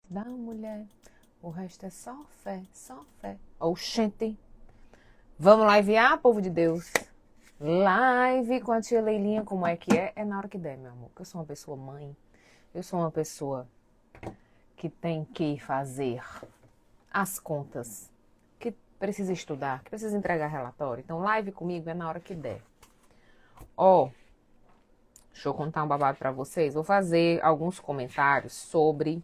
da mulher. O resto é só fé, só fé. Oxente. Vamos livear, povo de Deus? Live com a tia Leilinha, como é que é? É na hora que der, meu amor. Eu sou uma pessoa mãe. Eu sou uma pessoa que tem que fazer as contas, que precisa estudar, que precisa entregar relatório. Então, live comigo é na hora que der. Ó, deixa eu contar um babado pra vocês. Vou fazer alguns comentários sobre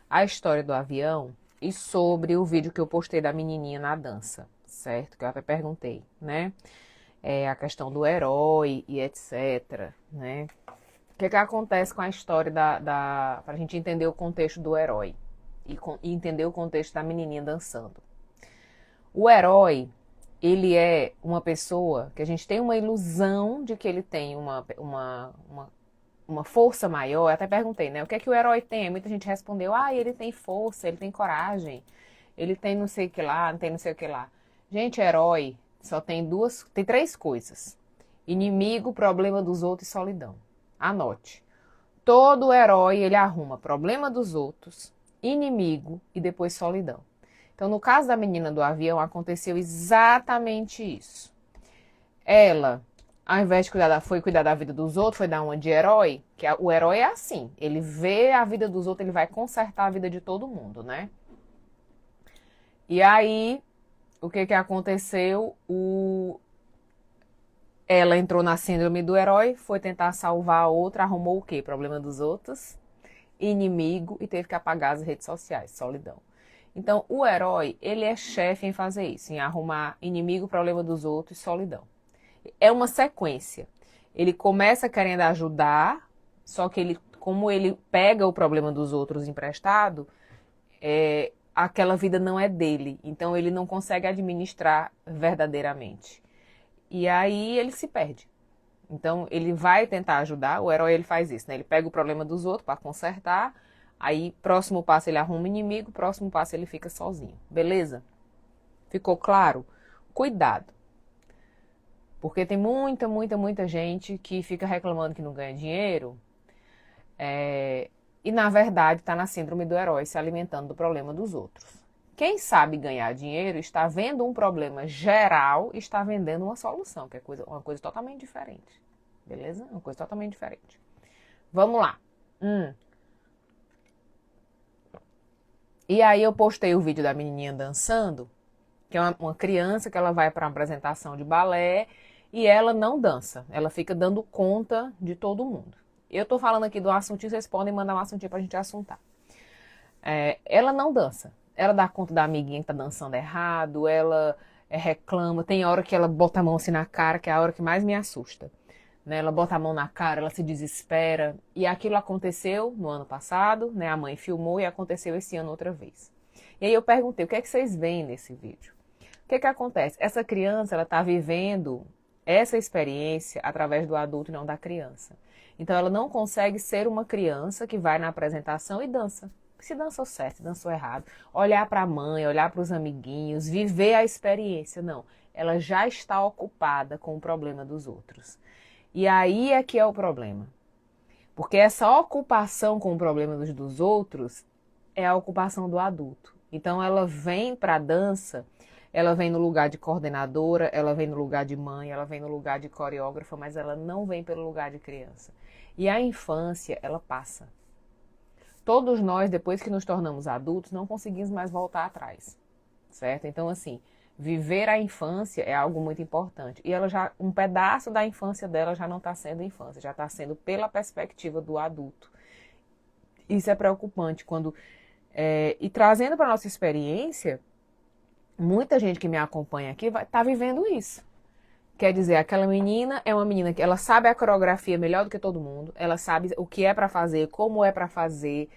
a história do avião e sobre o vídeo que eu postei da menininha na dança, certo? Que eu até perguntei, né? A questão do herói e etc, né? O que acontece com a história pra gente entender o contexto do herói e entender o contexto da menininha dançando. O herói, ele é uma pessoa que a gente tem uma ilusão de que ele tem uma força maior. Eu até perguntei, né? O que é que o herói tem? Muita gente respondeu, ele tem força, ele tem coragem, ele tem não sei o que lá, não tem não sei o que lá. Gente, herói só tem três coisas: inimigo, problema dos outros e solidão. Anote. Todo herói, ele arruma problema dos outros, inimigo e depois solidão. Então, no caso da menina do avião, aconteceu exatamente isso. Ela, ao invés de cuidar da vida dos outros, foi dar uma de herói, o herói é assim, ele vê a vida dos outros, ele vai consertar a vida de todo mundo, né? E aí, o que aconteceu? Ela entrou na síndrome do herói, foi tentar salvar a outra, arrumou o quê? Problema dos outros, inimigo e teve que apagar as redes sociais, solidão. Então, o herói, ele é chefe em fazer isso, em arrumar inimigo, problema dos outros e solidão. É uma sequência. Ele começa querendo ajudar, só que como ele pega o problema dos outros emprestado, aquela vida não é dele. Então ele não consegue administrar verdadeiramente. E aí ele se perde. Então ele vai tentar ajudar, o herói ele faz isso, né? Ele pega o problema dos outros para consertar, aí próximo passo ele arruma inimigo, próximo passo ele fica sozinho. Beleza? Ficou claro? Cuidado. Porque tem muita gente que fica reclamando que não ganha dinheiro e, na verdade, está na síndrome do herói, se alimentando do problema dos outros. Quem sabe ganhar dinheiro está vendo um problema geral e está vendendo uma solução, que é uma coisa totalmente diferente. Beleza? Uma coisa totalmente diferente. Vamos lá. E aí eu postei o vídeo da menininha dançando, que é uma criança que ela vai para uma apresentação de balé e ela não dança, ela fica dando conta de todo mundo. Eu tô falando aqui do assuntinho, vocês podem mandar um assuntinho pra gente assuntar. Ela não dança, ela dá conta da amiguinha que tá dançando errado, ela reclama, tem hora que ela bota a mão assim na cara, que é a hora que mais me assusta. Né? Ela bota a mão na cara, ela se desespera, e aquilo aconteceu no ano passado, né? A mãe filmou e aconteceu esse ano outra vez. E aí eu perguntei, o que é que vocês veem nesse vídeo? O que é que acontece? Essa criança, ela tá vivendo essa experiência através do adulto e não da criança. Então ela não consegue ser uma criança que vai na apresentação e dança. Se dançou certo, se dançou errado. Olhar para a mãe, olhar para os amiguinhos, viver a experiência. Não, ela já está ocupada com o problema dos outros. E aí é que é o problema. Porque essa ocupação com o problema dos outros é a ocupação do adulto. Então ela vem para a dança, ela vem no lugar de coordenadora, ela vem no lugar de mãe, ela vem no lugar de coreógrafa, mas ela não vem pelo lugar de criança. E a infância, ela passa. Todos nós, depois que nos tornamos adultos, não conseguimos mais voltar atrás, certo? Então, assim, viver a infância é algo muito importante. E um pedaço da infância dela já não está sendo infância, já está sendo pela perspectiva do adulto. Isso é preocupante e trazendo para a nossa experiência, muita gente que me acompanha aqui está vivendo isso. Quer dizer, aquela menina é uma menina que ela sabe a coreografia melhor do que todo mundo, ela sabe o que é para fazer, como é para fazer,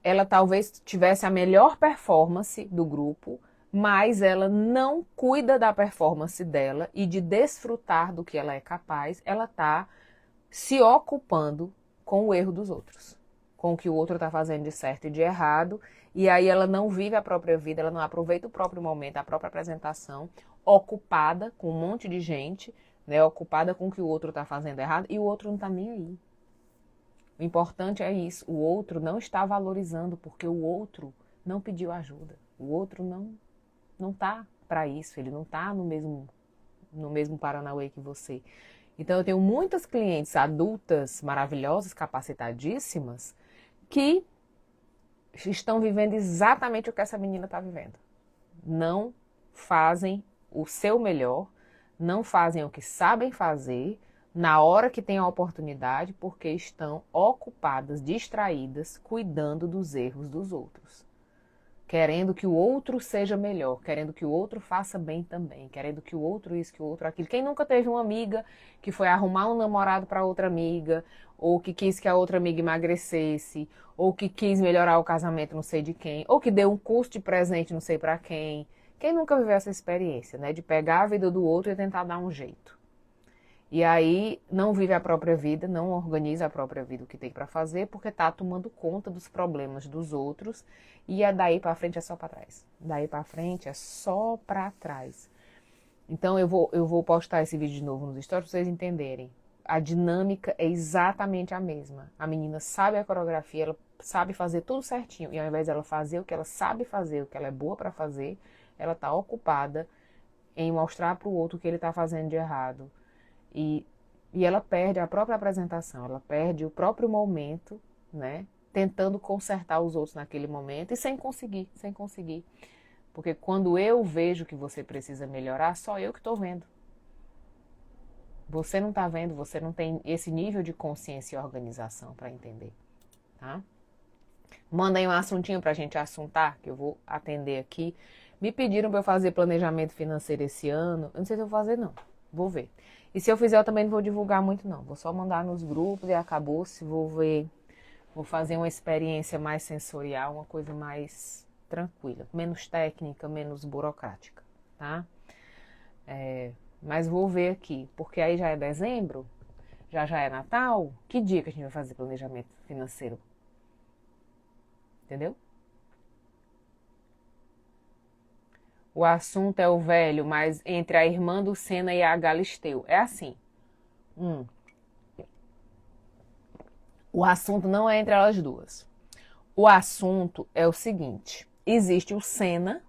ela talvez tivesse a melhor performance do grupo, mas ela não cuida da performance dela e de desfrutar do que ela é capaz, ela está se ocupando com o erro dos outros, com o que o outro está fazendo de certo e de errado, e aí ela não vive a própria vida, ela não aproveita o próprio momento, a própria apresentação, ocupada com um monte de gente, né, ocupada com o que o outro está fazendo errado, e o outro não está nem aí. O importante é isso, o outro não está valorizando porque o outro não pediu ajuda. O outro não tá para isso, ele não tá no mesmo Paranauê que você. Então eu tenho muitas clientes adultas maravilhosas, capacitadíssimas, que estão vivendo exatamente o que essa menina está vivendo. Não fazem o seu melhor, não fazem o que sabem fazer na hora que tem a oportunidade, porque estão ocupadas, distraídas, cuidando dos erros dos outros. Querendo que o outro seja melhor, querendo que o outro faça bem também, querendo que o outro isso, que o outro aquilo. Quem nunca teve uma amiga que foi arrumar um namorado para outra amiga, ou que quis que a outra amiga emagrecesse, ou que quis melhorar o casamento não sei de quem, ou que deu um curso de presente não sei para quem. Quem nunca viveu essa experiência, né, de pegar a vida do outro e tentar dar um jeito? E aí não vive a própria vida, não organiza a própria vida, o que tem para fazer, porque está tomando conta dos problemas dos outros e daí para frente é só para trás. Daí para frente é só para trás. Então eu vou postar esse vídeo de novo nos stories para vocês entenderem. A dinâmica é exatamente a mesma. A menina sabe a coreografia, ela sabe fazer tudo certinho. E ao invés dela fazer o que ela sabe fazer, o que ela é boa para fazer, ela está ocupada em mostrar para o outro o que ele está fazendo de errado. E ela perde a própria apresentação, ela perde o próprio momento, né? Tentando consertar os outros naquele momento e sem conseguir, sem conseguir. Porque quando eu vejo que você precisa melhorar, só eu que estou vendo. Você não está vendo, você não tem esse nível de consciência e organização para entender, tá? Manda aí um assuntinho para a gente assuntar, que eu vou atender aqui. Me pediram para eu fazer planejamento financeiro esse ano. Eu não sei se eu vou fazer, não. Vou ver. E se eu fizer, eu também não vou divulgar muito, não. Vou só mandar nos grupos e acabou. Se vou ver, vou fazer uma experiência mais sensorial, uma coisa mais tranquila. Menos técnica, menos burocrática, tá? Mas vou ver aqui, porque aí já é dezembro, já é Natal. Que dia que a gente vai fazer planejamento financeiro? Entendeu? O assunto é o velho, mas entre a irmã do Senna e a Galisteu. É assim. O assunto não é entre elas duas. O assunto é o seguinte. Existe o Senna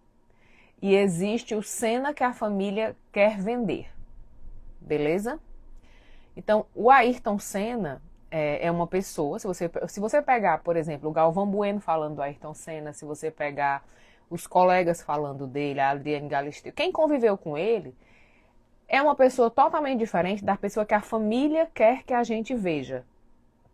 e existe o Senna que a família quer vender. Beleza? Então, o Ayrton Senna é uma pessoa, se você pegar, por exemplo, o Galvão Bueno falando do Ayrton Senna, se você pegar os colegas falando dele, a Adriane Galisteu, quem conviveu com ele é uma pessoa totalmente diferente da pessoa que a família quer que a gente veja.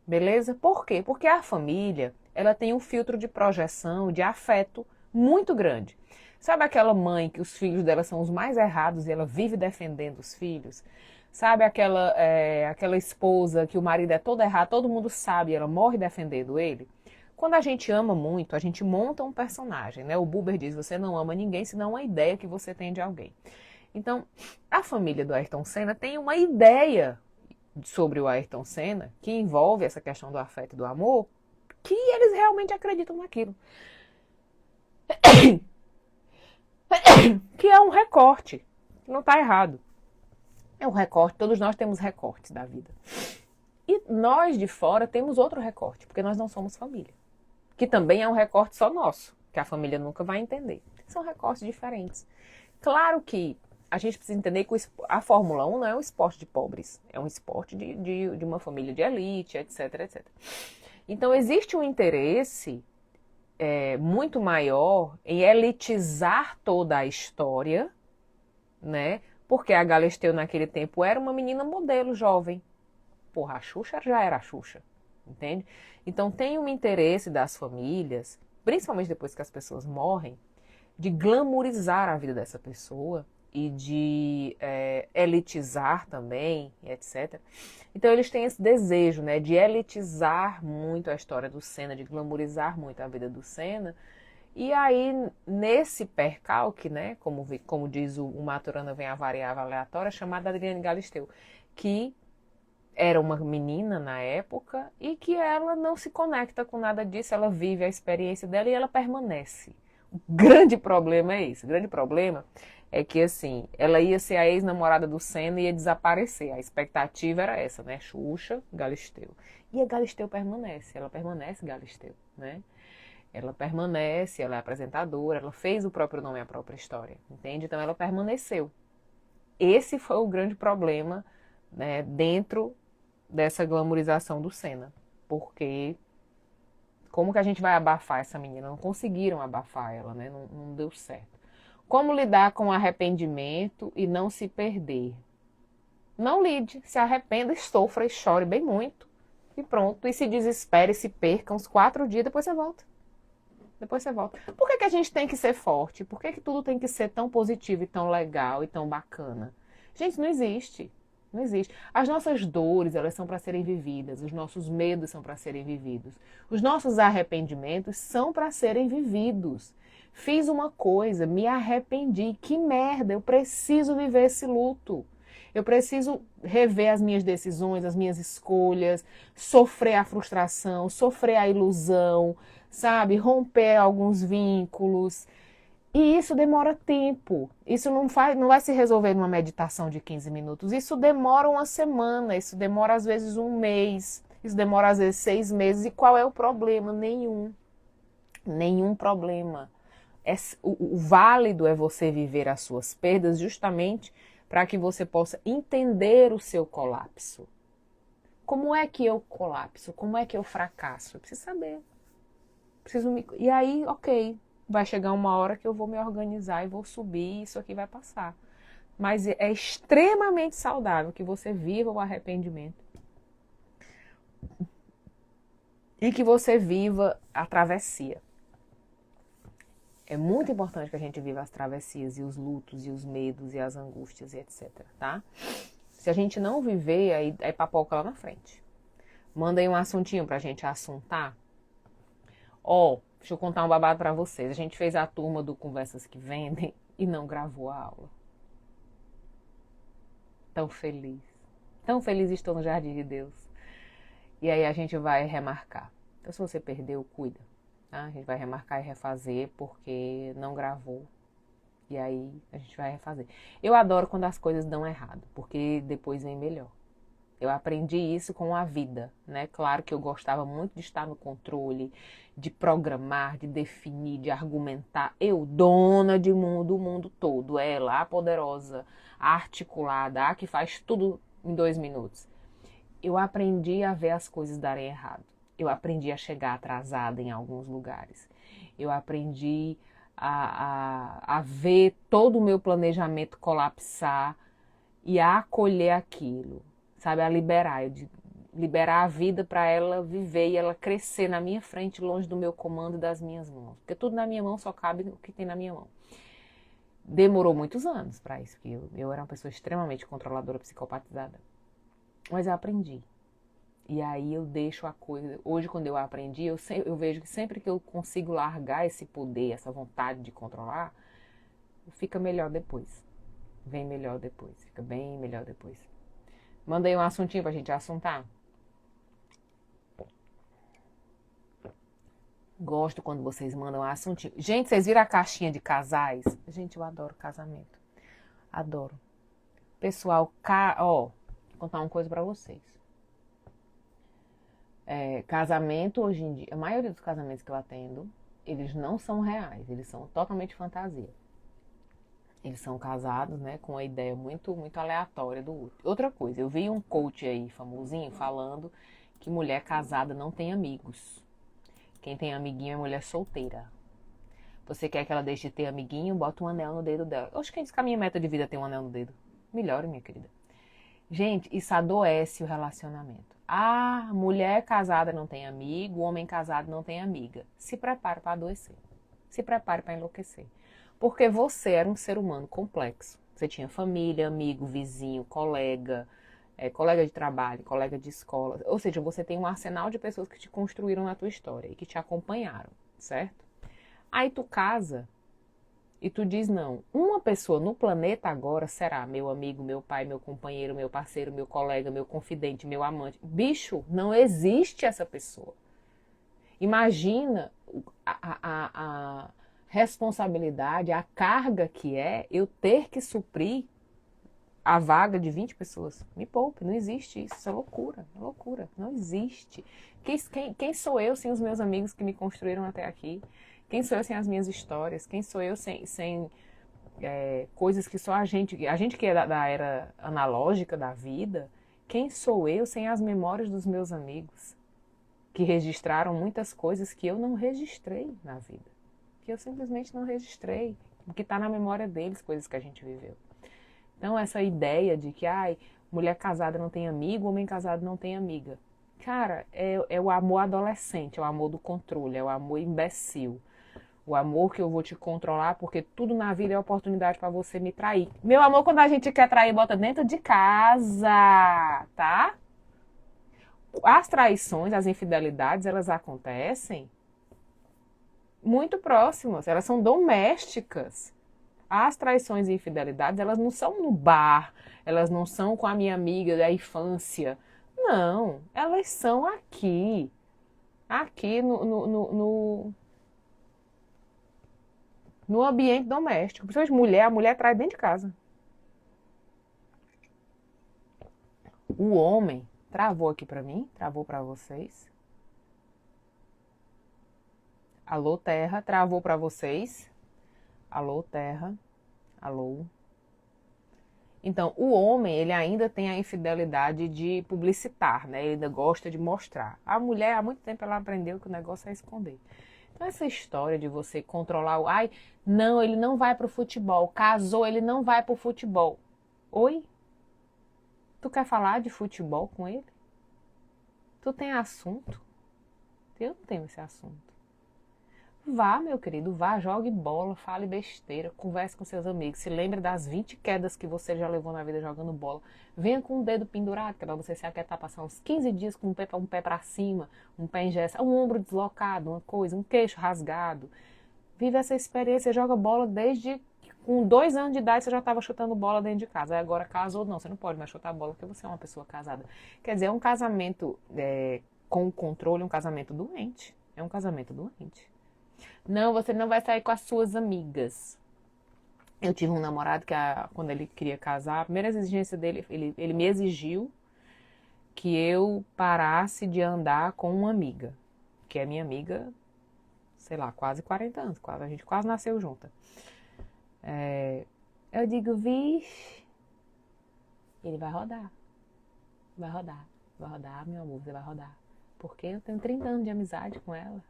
Beleza? Por quê? Porque a família, ela tem um filtro de projeção, de afeto muito grande. Sabe aquela mãe que os filhos dela são os mais errados e ela vive defendendo os filhos? Sabe aquela esposa que o marido é todo errado, todo mundo sabe, ela morre defendendo ele? Quando a gente ama muito, a gente monta um personagem, né? O Buber diz, você não ama ninguém, senão uma ideia que você tem de alguém. Então, a família do Ayrton Senna tem uma ideia sobre o Ayrton Senna, que envolve essa questão do afeto e do amor, que eles realmente acreditam naquilo. Que é um recorte, não está errado. É um recorte, todos nós temos recortes da vida. E nós de fora temos outro recorte, porque nós não somos família. Que também é um recorte só nosso, que a família nunca vai entender. São recortes diferentes. Claro que a gente precisa entender que a Fórmula 1 não é um esporte de pobres, é um esporte de uma família de elite, etc, etc. Então existe um interesse muito maior em elitizar toda a história, né? Porque a Galisteu naquele tempo era uma menina modelo jovem. Porra, a Xuxa já era a Xuxa, entende? Então tem um interesse das famílias, principalmente depois que as pessoas morrem, de glamourizar a vida dessa pessoa e de elitizar também, etc. Então eles têm esse desejo, né, de elitizar muito a história do Senna, de glamourizar muito a vida do Senna. E aí, nesse percalque, né, como diz o Maturana, vem a variável aleatória, chamada Adriane Galisteu, que era uma menina na época e que ela não se conecta com nada disso, ela vive a experiência dela e ela permanece. grande problema é esse. O grande problema é que, assim, ela ia ser a ex-namorada do Senna e ia desaparecer. A expectativa era essa, né? Xuxa, Galisteu. E a Galisteu permanece, ela permanece Galisteu, né? Ela permanece, ela é apresentadora, ela fez o próprio nome, a própria história, entende? Então ela permaneceu. Esse foi o grande problema, né, dentro dessa glamorização do Senna. Porque como que a gente vai abafar essa menina? Não conseguiram abafar ela, né? Não deu certo. Como lidar com arrependimento e não se perder? Não lide, se arrependa, sofra e chore bem muito. E pronto. E se desespere, se perca uns 4 dias, depois você volta. Depois você volta. Por que a gente tem que ser forte? Por que tudo tem que ser tão positivo e tão legal e tão bacana? Gente, não existe. Não existe. As nossas dores, elas são para serem vividas. Os nossos medos são para serem vividos. Os nossos arrependimentos são para serem vividos. Fiz uma coisa, me arrependi. Que merda, eu preciso viver esse luto. Eu preciso rever as minhas decisões, as minhas escolhas, sofrer a frustração, sofrer a ilusão, sabe? Romper alguns vínculos. E isso demora tempo. Isso não vai se resolver numa meditação de 15 minutos. Isso demora uma semana, isso demora às vezes um mês, isso demora às vezes 6 meses. E qual é o problema? Nenhum. Nenhum problema. O válido é você viver as suas perdas justamente para que você possa entender o seu colapso. Como é que eu colapso? Como é que eu fracasso? Eu preciso saber. E aí, ok, vai chegar uma hora que eu vou me organizar e vou subir e isso aqui vai passar. Mas é extremamente saudável que você viva o arrependimento e que você viva a travessia. É muito importante que a gente viva as travessias e os lutos e os medos e as angústias e etc, tá? Se a gente não viver, aí papoca lá na frente. Manda aí um assuntinho pra gente assuntar. Deixa eu contar um babado pra vocês. A gente fez a turma do Conversas que Vendem e não gravou a aula. Tão feliz. Tão feliz estou no Jardim de Deus. E aí a gente vai remarcar. Então se você perdeu, cuida. Tá? A gente vai remarcar e refazer porque não gravou. E aí a gente vai refazer. Eu adoro quando as coisas dão errado, porque depois vem melhor. Eu aprendi isso com a vida, né? Claro que eu gostava muito de estar no controle, de programar, de definir, de argumentar. Eu, dona do mundo todo, ela, a poderosa, a articulada, a que faz tudo em 2 minutos. Eu aprendi a ver as coisas darem errado. Eu aprendi a chegar atrasada em alguns lugares. Eu aprendi a ver todo o meu planejamento colapsar e a acolher aquilo. Sabe, a liberar a vida para ela viver e ela crescer na minha frente, longe do meu comando e das minhas mãos. Porque tudo na minha mão só cabe o que tem na minha mão. Demorou muitos anos para isso, porque eu era uma pessoa extremamente controladora, psicopatizada. Mas eu aprendi. E aí eu deixo a coisa... Hoje, quando eu aprendi, eu vejo que sempre que eu consigo largar esse poder, essa vontade de controlar, fica melhor depois. Vem melhor depois. Fica bem melhor depois. Manda aí um assuntinho pra gente assuntar. Gosto quando vocês mandam um assuntinho. Gente, vocês viram a caixinha de casais? Gente, eu adoro casamento. Adoro. Pessoal, vou contar uma coisa pra vocês. Casamento hoje em dia, a maioria dos casamentos que eu atendo, eles não são reais, eles são totalmente fantasia. Eles são casados, né, com uma ideia muito, muito aleatória do outro. Outra coisa, eu vi um coach aí, famosinho, falando que mulher casada não tem amigos. Quem tem amiguinho é mulher solteira. Você quer que ela deixe de ter amiguinho, bota um anel no dedo dela. Eu acho que quem diz que a minha meta de vida é ter um anel no dedo. Melhore, minha querida. Gente, isso adoece o relacionamento. Mulher casada não tem amigo, homem casado não tem amiga. Se prepare para adoecer. Se prepare para enlouquecer. Porque você era um ser humano complexo. Você tinha família, amigo, vizinho, colega, colega de trabalho, colega de escola. Ou seja, você tem um arsenal de pessoas que te construíram na tua história e que te acompanharam, certo? Aí tu casa e tu diz, não, uma pessoa no planeta agora será meu amigo, meu pai, meu companheiro, meu parceiro, meu colega, meu confidente, meu amante. Bicho, não existe essa pessoa. Imagina a responsabilidade, a carga que é eu ter que suprir a vaga de 20 pessoas. Me poupe, não existe isso. Isso é loucura, não existe. Quem sou eu sem os meus amigos que me construíram até aqui? Quem sou eu sem as minhas histórias? Quem sou eu sem coisas que só a gente que é da era analógica da vida, quem sou eu sem as memórias dos meus amigos? Que registraram muitas coisas que eu não registrei na vida. Que eu simplesmente não registrei. Que está na memória deles, coisas que a gente viveu. Então, essa ideia de que, mulher casada não tem amigo, homem casado não tem amiga. Cara, é o amor adolescente, é o amor do controle, é o amor imbecil. O amor que eu vou te controlar, porque tudo na vida é oportunidade para você me trair. Meu amor, quando a gente quer trair, bota dentro de casa, tá? As traições, as infidelidades, elas acontecem muito próximas, elas são domésticas. As traições e infidelidades, elas não são no bar, elas não são com a minha amiga da infância. Não, elas são aqui. Aqui no ambiente doméstico. Principalmente mulher, a mulher trai dentro de casa. O homem travou aqui pra mim, travou pra vocês. Alô, Terra, travou pra vocês. Alô, Terra. Alô. Então, o homem, ele ainda tem a infidelidade de publicitar, né? Ele ainda gosta de mostrar. A mulher, há muito tempo, ela aprendeu que o negócio é esconder. Então, essa história de você controlar o... não, ele não vai pro futebol. Casou, ele não vai pro futebol. Oi? Tu quer falar de futebol com ele? Tu tem assunto? Eu não tenho esse assunto. Vá, meu querido, vá, jogue bola, fale besteira, converse com seus amigos, se lembre das 20 quedas que você já levou na vida jogando bola. Venha com o dedo pendurado, que é pra você se aquietar, passar uns 15 dias com um pé pra cima, um pé engessado, um ombro deslocado, uma coisa, um queixo rasgado. Vive essa experiência, joga bola desde com 2 anos de idade você já estava chutando bola dentro de casa. Aí agora casou, não, você não pode mais chutar bola porque você é uma pessoa casada. Quer dizer, é um casamento com controle, um casamento doente. É um casamento doente. Não, você não vai sair com as suas amigas. Eu tive um namorado que, quando ele queria casar, a primeira exigência dele, ele me exigiu que eu parasse de andar com uma amiga, que é minha amiga, sei lá, quase 40 anos, a gente quase nasceu junta. Eu digo, vixe, ele vai rodar, meu amor, você vai rodar. Porque eu tenho 30 anos de amizade com ela.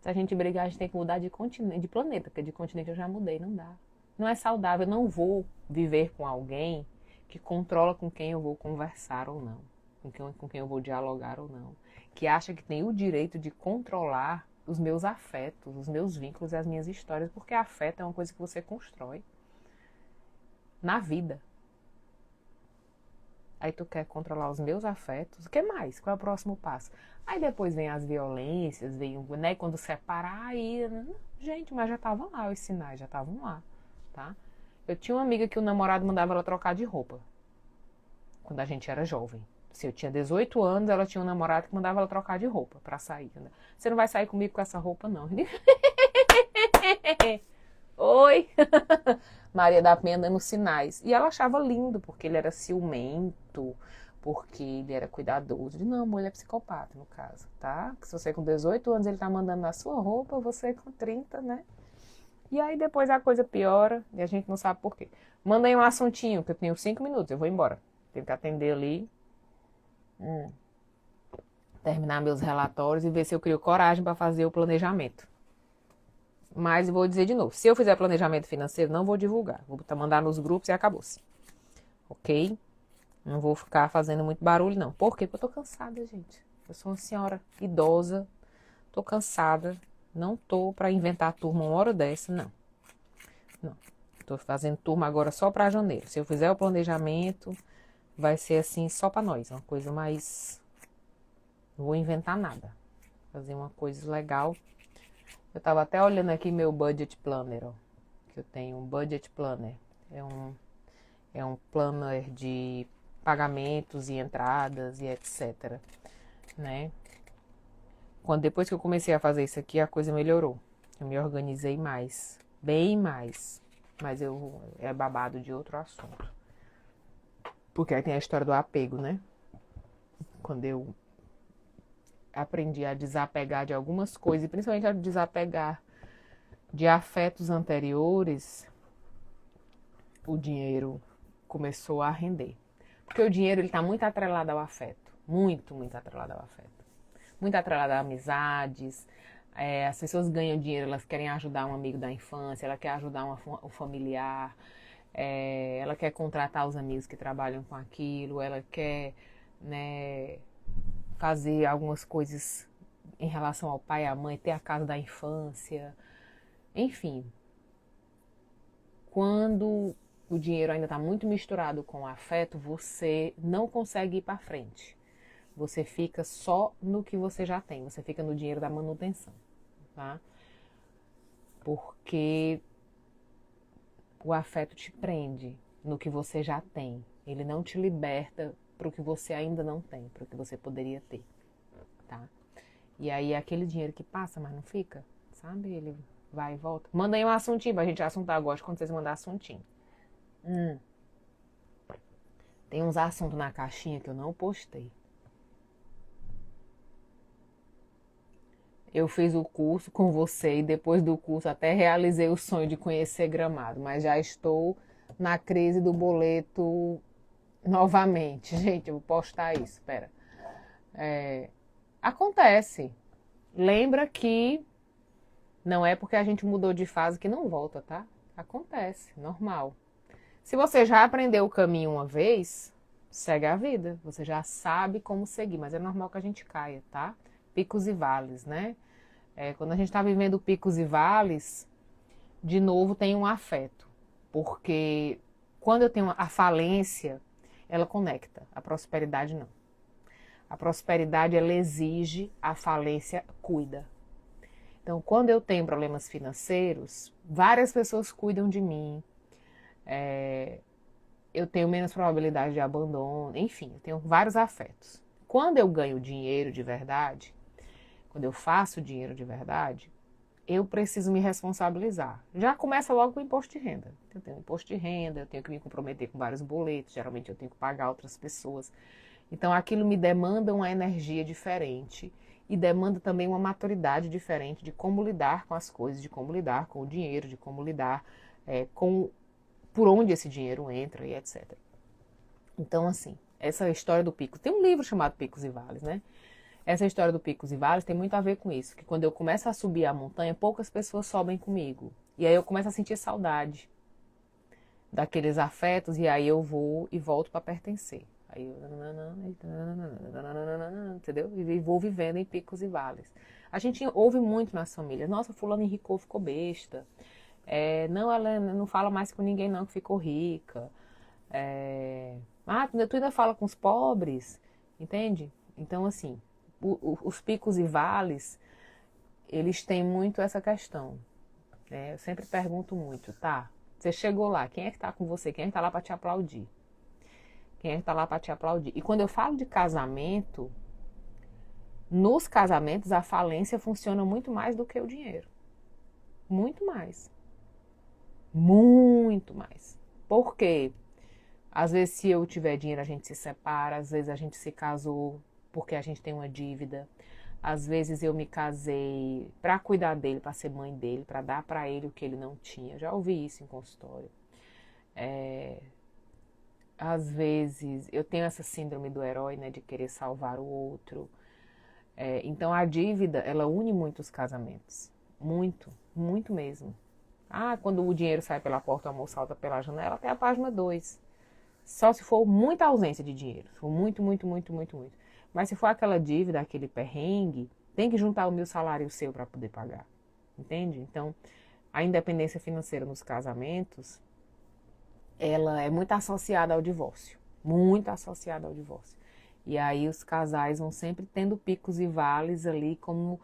Se a gente brigar, a gente tem que mudar de continente, de planeta, porque de continente eu já mudei, não dá. Não é saudável, eu não vou viver com alguém que controla com quem eu vou conversar ou não, com quem eu vou dialogar ou não, que acha que tem o direito de controlar os meus afetos, os meus vínculos e as minhas histórias, porque afeto é uma coisa que você constrói na vida. Aí tu quer controlar os meus afetos, o que mais? Qual é o próximo passo? Aí depois vem as violências, vem, né, quando separar, aí, gente, mas já estavam lá os sinais, já estavam lá, tá? Eu tinha uma amiga que o namorado mandava ela trocar de roupa, quando a gente era jovem. Se eu tinha 18 anos, ela tinha um namorado que mandava ela trocar de roupa pra sair. Né? Você não vai sair comigo com essa roupa, não. Oi! Maria da Penha dando sinais. E ela achava lindo, porque ele era ciumento, porque ele era cuidadoso. Não, amor, ele é psicopata, no caso, tá? Que se você com 18 anos ele tá mandando na sua roupa, você com 30, né? E aí depois a coisa piora e a gente não sabe por quê. Manda aí um assuntinho, que eu tenho 5 minutos, eu vou embora. Tenho que atender ali. Terminar meus relatórios e ver se eu crio coragem para fazer o planejamento. Mas vou dizer de novo, se eu fizer planejamento financeiro, não vou divulgar. Vou mandar nos grupos e acabou-se. Ok? Não vou ficar fazendo muito barulho, não. Por quê? Porque eu tô cansada, gente. Eu sou uma senhora idosa, tô cansada. Não tô para inventar turma uma hora dessa, não. Não. Tô fazendo turma agora só para janeiro. Se eu fizer o planejamento, vai ser assim só para nós. Uma coisa mais... Não vou inventar nada. Fazer uma coisa legal. Eu tava até olhando aqui meu budget planner, ó. Que eu tenho um budget planner. É um planner de pagamentos e entradas e etc. Né? Depois que eu comecei a fazer isso aqui, a coisa melhorou. Eu me organizei mais, bem mais. Mas é babado de outro assunto. Porque aí tem a história do apego, né? Quando eu aprendi a desapegar de algumas coisas, e principalmente a desapegar de afetos anteriores, o dinheiro começou a render. Porque o dinheiro, ele tá muito atrelado ao afeto. Muito, muito atrelado ao afeto. Muito atrelado a amizades. As pessoas ganham dinheiro, elas querem ajudar um amigo da infância, ela quer ajudar um familiar, ela quer contratar os amigos que trabalham com aquilo, ela quer, né, fazer algumas coisas em relação ao pai e à mãe, ter a casa da infância. Enfim, quando o dinheiro ainda está muito misturado com o afeto, você não consegue ir para frente. Você fica só no que você já tem, você fica no dinheiro da manutenção, tá? Porque o afeto te prende no que você já tem. Ele não te liberta para o que você ainda não tem, para o que você poderia ter, tá? E aí é aquele dinheiro que passa, mas não fica, sabe? Ele vai e volta. Manda aí um assuntinho pra gente assuntar. Eu gosto quando vocês mandam assuntinho. Tem uns assuntos na caixinha que eu não postei. Eu fiz o curso com você e depois do curso até realizei o sonho de conhecer Gramado, mas já estou na crise do boleto novamente. Gente, eu vou postar isso, espera. Acontece. Lembra que não é porque a gente mudou de fase que não volta, tá? Acontece, normal. Se você já aprendeu o caminho uma vez, segue a vida. Você já sabe como seguir, mas é normal que a gente caia, tá? Picos e vales, né? Quando a gente está vivendo picos e vales, de novo tem um afeto. Porque quando eu tenho a falência, ela conecta. A prosperidade não. A prosperidade, ela exige, a falência cuida. Então, quando eu tenho problemas financeiros, várias pessoas cuidam de mim. Eu tenho menos probabilidade de abandono, enfim, eu tenho vários afetos. Quando eu ganho dinheiro de verdade, quando eu faço dinheiro de verdade, eu preciso me responsabilizar. Já começa logo com o imposto de renda. Eu tenho imposto de renda, eu tenho que me comprometer com vários boletos, geralmente eu tenho que pagar outras pessoas. Então aquilo me demanda uma energia diferente e demanda também uma maturidade diferente de como lidar com as coisas, de como lidar com o dinheiro, de como lidar com por onde esse dinheiro entra e etc. Então, assim, essa história do pico, tem um livro chamado Picos e Vales, né? Essa história do Picos e Vales tem muito a ver com isso, que quando eu começo a subir a montanha, poucas pessoas sobem comigo. E aí eu começo a sentir saudade daqueles afetos e aí eu vou e volto para pertencer. Aí eu, entendeu? E vou vivendo em picos e vales. A gente ouve muito nas famílias, nossa, fulano enricou, ficou besta. Não, ela não fala mais com ninguém não, que ficou rica. Tu ainda fala com os pobres, entende? Então, assim, os picos e vales, eles têm muito essa questão. Eu sempre pergunto muito, tá? Você chegou lá, quem é que tá com você? Quem é que tá lá para te aplaudir? Quem é que tá lá para te aplaudir? E quando eu falo de casamento, nos casamentos a falência funciona muito mais do que o dinheiro. Muito mais. Muito mais. Por quê? Às vezes, se eu tiver dinheiro, a gente se separa. Às vezes, a gente se casou porque a gente tem uma dívida. Às vezes, eu me casei para cuidar dele, para ser mãe dele, para dar para ele o que ele não tinha. Já ouvi isso em consultório. Às vezes, eu tenho essa síndrome do herói, né, de querer salvar o outro. Então, a dívida, ela une muito os casamentos. Muito, muito mesmo. Quando o dinheiro sai pela porta, o amor salta pela janela, até a página 2. Só se for muita ausência de dinheiro. Se for muito, muito, muito, muito, muito. Mas se for aquela dívida, aquele perrengue, tem que juntar o meu salário e o seu para poder pagar. Entende? Então, a independência financeira nos casamentos, ela é muito associada ao divórcio. Muito associada ao divórcio. E aí os casais vão sempre tendo picos e vales ali, como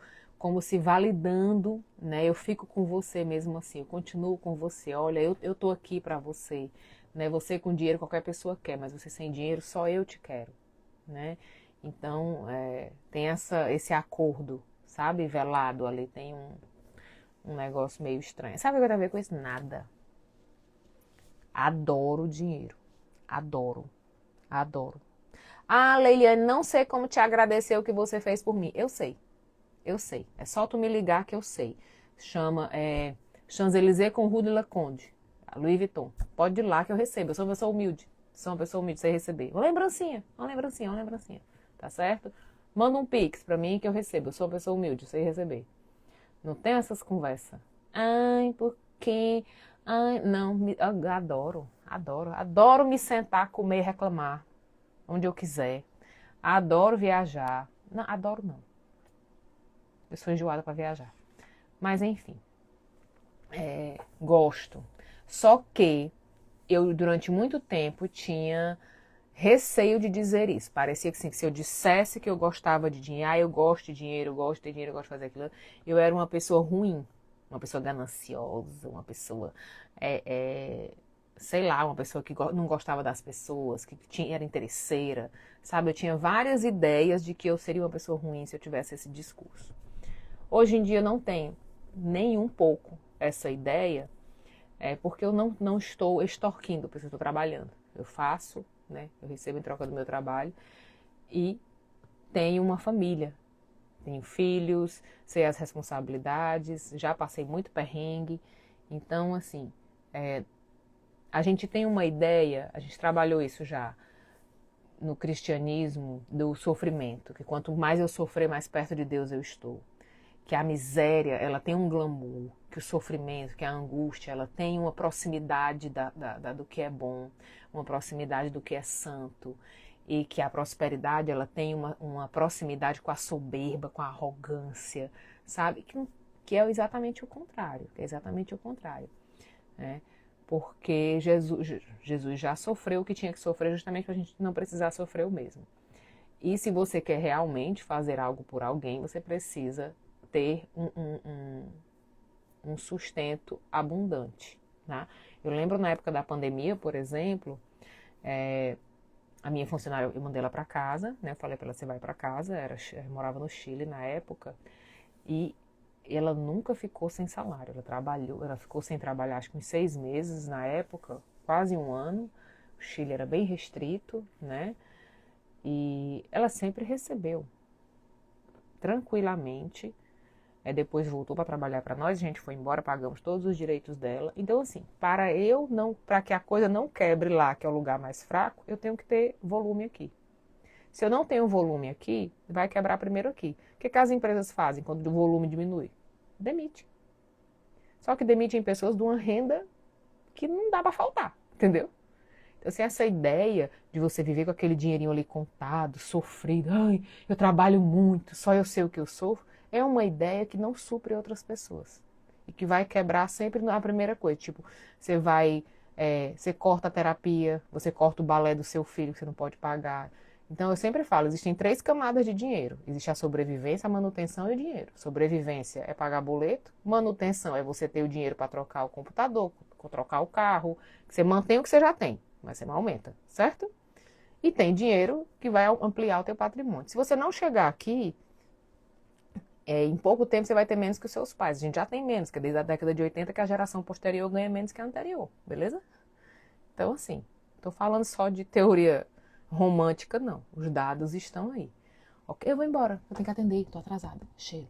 se validando, né? Eu fico com você mesmo assim, eu continuo com você. Olha, eu tô aqui para você, né? Você com dinheiro qualquer pessoa quer, mas você sem dinheiro só eu te quero, né? Então tem esse acordo, sabe? Velado ali, tem um negócio meio estranho. Sabe o que tem a ver com isso? Nada. Adoro dinheiro. Adoro. Adoro. Ah, Leiliane, não sei como te agradecer o que você fez por mim. Eu sei. Eu sei. É só tu me ligar que eu sei. Chama Champs-Élysées com Rue de la Conde. Louis Vuitton. Pode ir lá que eu recebo. Eu sou uma pessoa humilde. Sou uma pessoa humilde, você receber. Uma lembrancinha. Uma lembrancinha, uma lembrancinha. Tá certo? Manda um pix pra mim que eu recebo. Eu sou uma pessoa humilde, sei receber. Não tem essas conversas. Ai, por quê? Ai, não. Eu adoro. Adoro. Adoro me sentar, comer e reclamar. Onde eu quiser. Adoro viajar. Não, adoro não. Eu sou enjoada para viajar. Mas enfim, gosto. Só que eu durante muito tempo tinha receio de dizer isso. Parecia que, assim, que se eu dissesse que eu gostava de dinheiro, eu gosto de dinheiro, eu gosto de dinheiro, eu gosto de fazer aquilo, eu era uma pessoa ruim, uma pessoa gananciosa, uma pessoa, sei lá, uma pessoa que não gostava das pessoas, que era interesseira, sabe? Eu tinha várias ideias de que eu seria uma pessoa ruim se eu tivesse esse discurso. Hoje em dia eu não tenho nem um pouco essa ideia, porque eu não estou extorquindo, porque eu estou trabalhando. Eu faço, né? Eu recebo em troca do meu trabalho e tenho uma família. Tenho filhos, sei as responsabilidades, já passei muito perrengue. Então, assim, a gente tem uma ideia, a gente trabalhou isso já no cristianismo, do sofrimento, que quanto mais eu sofrer, mais perto de Deus eu estou. Que a miséria, ela tem um glamour, que o sofrimento, que a angústia, ela tem uma proximidade do que é bom, uma proximidade do que é santo, e que a prosperidade, ela tem uma proximidade com a soberba, com a arrogância, sabe? Que é exatamente o contrário, né? Porque Jesus já sofreu o que tinha que sofrer justamente para a gente não precisar sofrer o mesmo. E se você quer realmente fazer algo por alguém, você precisa ter um sustento abundante. Tá? Eu lembro na época da pandemia, por exemplo, a minha funcionária, eu mandei ela para casa, né? Eu falei para ela, você vai para casa, eu morava no Chile na época, e ela nunca ficou sem salário, ela ficou sem trabalhar acho que uns 6 meses na época, quase um ano, o Chile era bem restrito, né? E ela sempre recebeu, tranquilamente. Depois voltou para trabalhar para nós, a gente foi embora, pagamos todos os direitos dela. Então, assim, para que a coisa não quebre lá, que é o lugar mais fraco, eu tenho que ter volume aqui. Se eu não tenho volume aqui, vai quebrar primeiro aqui. O que as empresas fazem quando o volume diminui? Demite. Só que demitem pessoas de uma renda que não dá para faltar, entendeu? Então, assim, essa ideia de você viver com aquele dinheirinho ali contado, sofrido, ai, eu trabalho muito, só eu sei o que eu sofro, é uma ideia que não supre outras pessoas. E que vai quebrar sempre na primeira coisa. Tipo, você corta a terapia, você corta o balé do seu filho que você não pode pagar. Então, eu sempre falo, existem 3 camadas de dinheiro. Existe a sobrevivência, a manutenção e o dinheiro. Sobrevivência é pagar boleto, manutenção é você ter o dinheiro para trocar o computador, trocar o carro, você mantém o que você já tem, mas você não aumenta, certo? E tem dinheiro que vai ampliar o teu patrimônio. Se você não chegar aqui, em pouco tempo você vai ter menos que os seus pais. A gente já tem menos, que é desde a década de 80 que a geração posterior ganha menos que a anterior, beleza? Então, assim, tô falando só de teoria romântica, não. Os dados estão aí. Ok, eu vou embora, eu tenho que atender, tô atrasada. Cheiro.